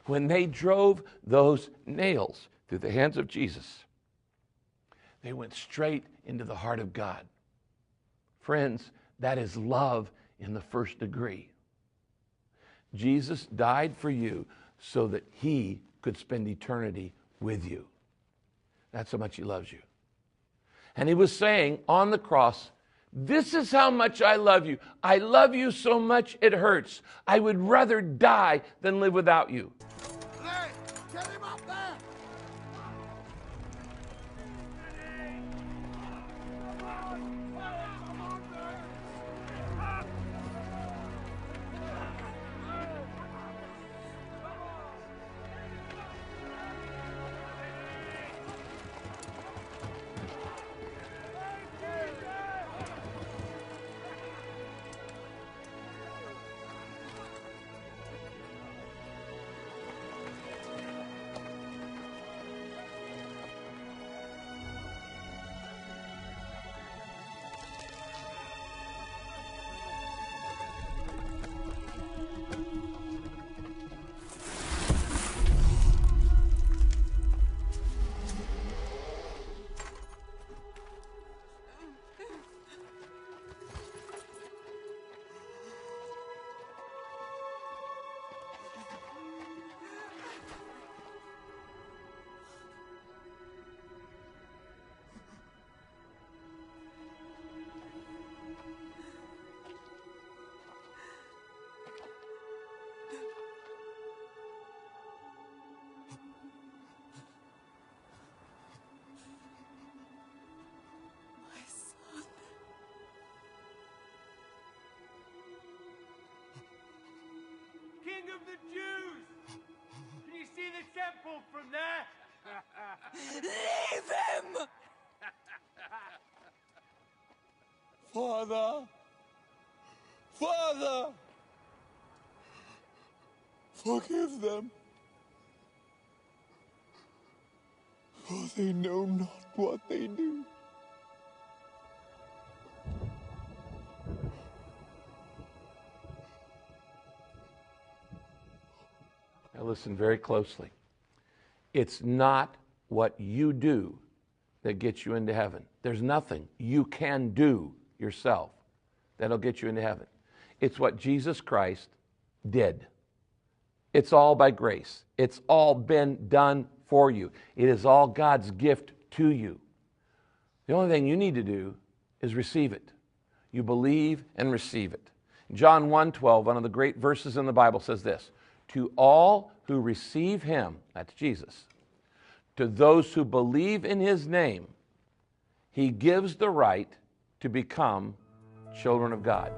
When they drove those nails through the hands of Jesus, they went straight into the heart of God. Friends, that is love in the first degree. Jesus died for you so that he could spend eternity with you. That's how much he loves you. And he was saying on the cross, this is how much I love you. I love you so much it hurts. I would rather die than live without you. Hey, get him up there! King of the Jews! Can you see the temple from there? Leave him! Father! Father! Forgive them, for they know not what they do. Now listen very closely. It's not what you do that gets you into heaven. There's nothing you can do yourself that'll get you into heaven. It's what Jesus Christ did. It's all by grace. It's all been done for you. It is all God's gift to you. The only thing you need to do is receive it. You believe and receive it. John 1:12, one of the great verses in the Bible, says this: to all who receive him, that's Jesus, to those who believe in his name, he gives the right to become children of God.